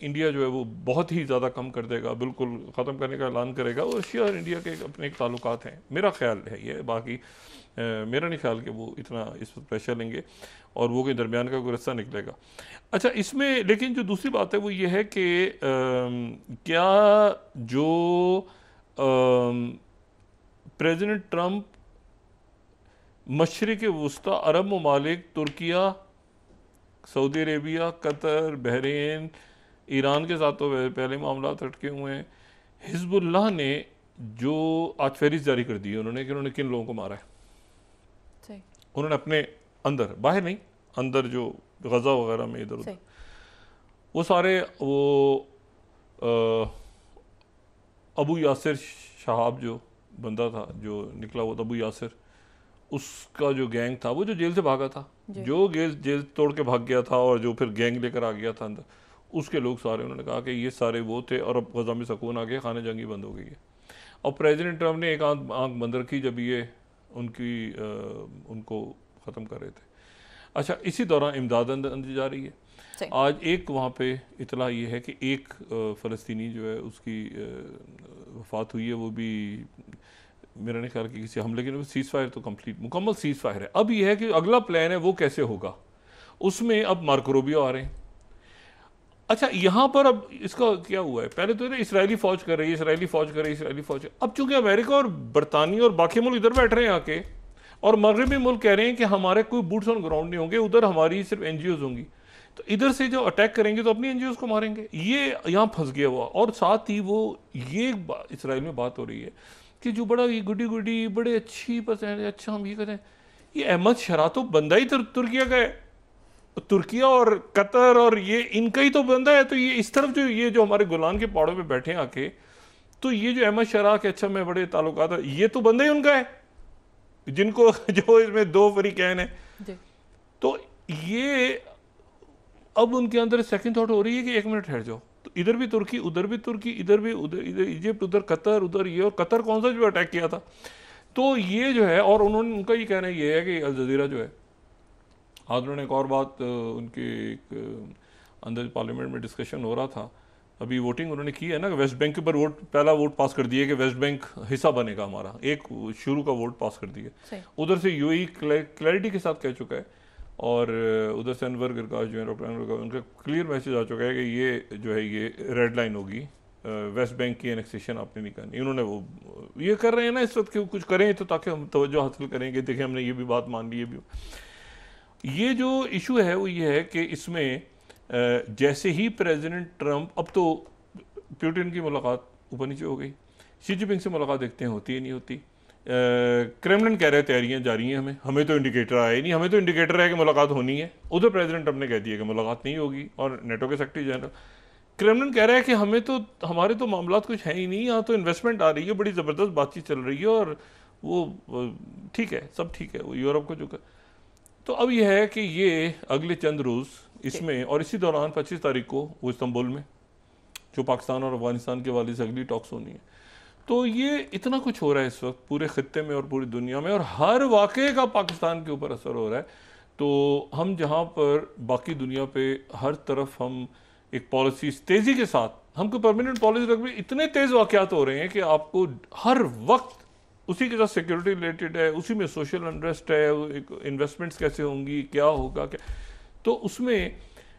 इंडिया जो है वो बहुत ही ज़्यादा कम कर देगा, बिल्कुल ख़त्म करने का ऐलान करेगा। और रशिया और इंडिया के अपने एक ताल्लुकात हैं, मेरा ख्याल है ये। बाकी मेरा नहीं ख्याल कि वो इतना इस पर प्रेशर लेंगे और वो के दरमियान का कोई रास्ता निकलेगा। अच्छा इसमें लेकिन जो दूसरी बात है वो ये है कि क्या जो प्रेसिडेंट ट्रंप मशरिक़ वस्ता अरब ममालिक, Türkiye, Saudi Arabia, Qatar, Bahrain, Iran के साथ तो पहले मामला अटके हुए हैं। हिज़्बुल्लाह ने जो आज फहरिस्त जारी कर दी है उन्होंने कि उन्होंने किन लोगों को मारा है। उन्होंने अपने अंदर, बाहर नहीं, अंदर जो गज़ा वगैरह में इधर उधर वो सारे वो अबू यासिर शहाब जो बंदा था जो निकला हुआ था, अबू यासिर, उसका जो गैंग था, वो जो जेल से भागा था, जो जेल तोड़ के भाग गया था और जो फिर गैंग लेकर आ गया था अंदर, उसके लोग सारे, उन्होंने कहा कि ये सारे वो थे और अब गज़ा में सुकून आ गया, खाने जंगी बंद हो गई है। और प्रेसिडेंट ट्रंप ने एक आंख बंद रखी जब ये उनको ख़त्म कर रहे थे। अच्छा इसी दौरान इमदाद अंदर जा रही है। आज एक वहाँ पे इतला ये है कि एक फ़लस्तीनी जो है उसकी वफ़ात हुई है, वो भी मेरा नहीं ख्याल कि किसी हमले के लिए। सीज़ फायर तो कंप्लीट मुकम्मल सीज़ फायर है। अब यह है कि अगला प्लान है वो कैसे होगा, उसमें अब मार्को रूबियो आ रहे हैं। अच्छा यहाँ पर अब इसका क्या हुआ है, पहले तो इसराइली फ़ौज कर रही है, इसराइली फ़ौज कर रही है, इसराइली फ़ौज। अब चूंकि अमेरिका और बरतानिया और बाकी मुल्क इधर बैठ रहे हैं आके, और मगरबी मुल्क कह रहे हैं कि हमारे कोई बूट्स ऑन ग्राउंड नहीं होंगे, उधर हमारी सिर्फ NGOs होंगी, तो इधर से जो अटैक करेंगे तो अपनी NGOs को मारेंगे। ये यहाँ फंस गया हुआ। और साथ ही वो ये इसराइल में बात हो रही है कि जो बड़ा ये गुडी गुडी बड़े अच्छी पसंद, अच्छा हम ये कहते हैं, ये अहमद शरा तो बंदा ही तुर्किया का है, तुर्किया और कतर और ये इनका ही तो बंदा है। तो ये इस तरफ जो ये जो हमारे गोलान के पहाड़ों पे बैठे हैं आके, तो ये जो अहमद शरा के अच्छा में बड़े ताल्लुकात है, ये तो बंदा ही उनका है, जिनको जो इसमें 2 फरीकैन है। तो ये अब उनके अंदर सेकंड थॉट हो रही है कि 1 मिनट ठहर जाओ, तो इधर भी तुर्की, उधर भी तुर्की, इधर भी इधर इजिप्ट, उधर कतर, उधर ये, और कतर कौन सा जो अटैक किया था। तो ये जो है, और उन्होंने उनका ये कहना ये है कि अल जज़ीरा जो है, आज उन्होंने एक और बात उनके एक अंदर पार्लियामेंट में डिस्कशन हो रहा था, अभी वोटिंग उन्होंने की है ना, वेस्ट बैंक के ऊपर पहला वोट पास कर दिया कि वेस्ट बैंक हिस्सा बनेगा हमारा, एक शुरू का वोट पास कर दिया। उधर से UAE क्लैरिटी के साथ कह चुका है, और उधर से अनवर गिरकाश जो है, डॉक्टर अनवर गिरकाश, उनका क्लियर मैसेज आ चुका है कि ये जो है ये रेड लाइन होगी, वेस्ट बैंक की एनेक्सेशन आपने नहीं करनी। उन्होंने वो ये कर रहे हैं ना इस वक्त कि कुछ करें तो ताकि हम तवज्जो हासिल करेंगे, देखें हमने ये भी बात मान ली। ये भी ये जो इशू है वो ये है कि इसमें जैसे ही प्रेसिडेंट ट्रंप, अब तो पुतिन की मुलाकात ऊपर नीचे हो गई, शी जिनपिंग से मुलाकात देखते हैं होती है नहीं होती। क्रेमलिन कह रहे हैं तैयारियां जारी हैं, हमें तो इंडिकेटर आए नहीं, हमें तो इंडिकेटर है कि मुलाकात होनी है। उधर प्रेसिडेंट ट्रंप ने कह दिया कि मुलाकात नहीं होगी, और नेटो के सेक्रेटरी जनरल क्रेमलिन कह रहा है कि हमारे तो मामला कुछ है ही नहीं, यहाँ तो इन्वेस्टमेंट आ रही है, बड़ी ज़बरदस्त बातचीत चल रही है, और वो ठीक है, सब ठीक है, वो यूरोप को जो तो अब यह है कि ये अगले चंद रोज़ इसमें, और इसी दौरान 25 तारीख को वो इस्तांबुल में जो पाकिस्तान और अफगानिस्तान के वाले से अगली टॉक्स होनी है। तो ये इतना कुछ हो रहा है इस वक्त पूरे खत्ते में और पूरी दुनिया में, और हर वाक़े का पाकिस्तान के ऊपर असर हो रहा है। तो हम जहाँ पर बाकी दुनिया पे हर तरफ हम एक पॉलिसी तेज़ी के साथ, हम कोई परमानेंट पॉलिसी रख भी, इतने तेज़ वाक़यात हो रहे हैं कि आपको हर वक्त उसी के साथ सिक्योरिटी रिलेटेड है, उसी में सोशल अनरेस्ट है, इन्वेस्टमेंट्स कैसे होंगी, क्या होगा, क्या, तो उसमें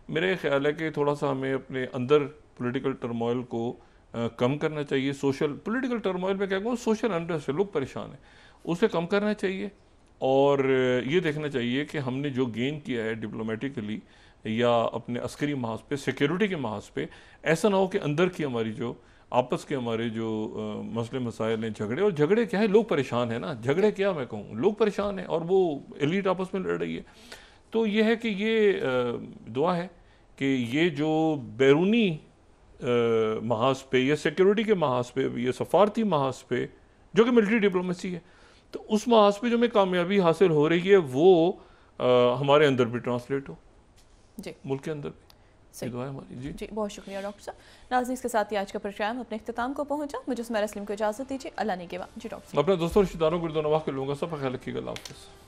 मेरे ख्याल है कि थोड़ा सा हमें अपने अंदर पॉलिटिकल टर्मोइल को कम करना चाहिए। सोशल पॉलिटिकल टर्मोइल में क्या कहूँ, सोशल अनरेस्ट है, लोग परेशान हैं, उसे कम करना चाहिए, और ये देखना चाहिए कि हमने जो गेन किया है डिप्लोमेटिकली या अपने अस्करी महाज पे, सिक्योरिटी के महाज पे, ऐसा ना हो कि अंदर की हमारी जो आपस के हमारे जो मसले मसाइल हैं, झगड़े, और झगड़े क्या है, लोग परेशान हैं ना, झगड़े क्या मैं कहूँ, लोग परेशान हैं और वो एलीट आपस में लड़ रही है। तो ये है कि ये दुआ है कि ये जो बैरूनी महाज पे या सिक्योरिटी के महाज पे, ये सफारती महाज पे जो कि मिलिट्री डिप्लोमेसी है, तो उस महाज पे जो हमें कामयाबी हासिल हो रही है वो हमारे अंदर भी ट्रांसलेट हो, जी, मुल्क के अंदर भी। दुआ है हमारी। जी बहुत शुक्रिया डॉक्टर साहब। नाज़रीन, के साथ ही आज का प्रोग्राम अपने इख्तिताम को पहुंचा। मुझे सुमेरा सलीम को इजाज़त दीजिए। अल्लाह ने के बाद। जी डॉक्टर, अपने दोस्तों रिश्तेदारों को के लोगों का सब ख्याल रखिएगा। अल्लाह हाफ़िज़।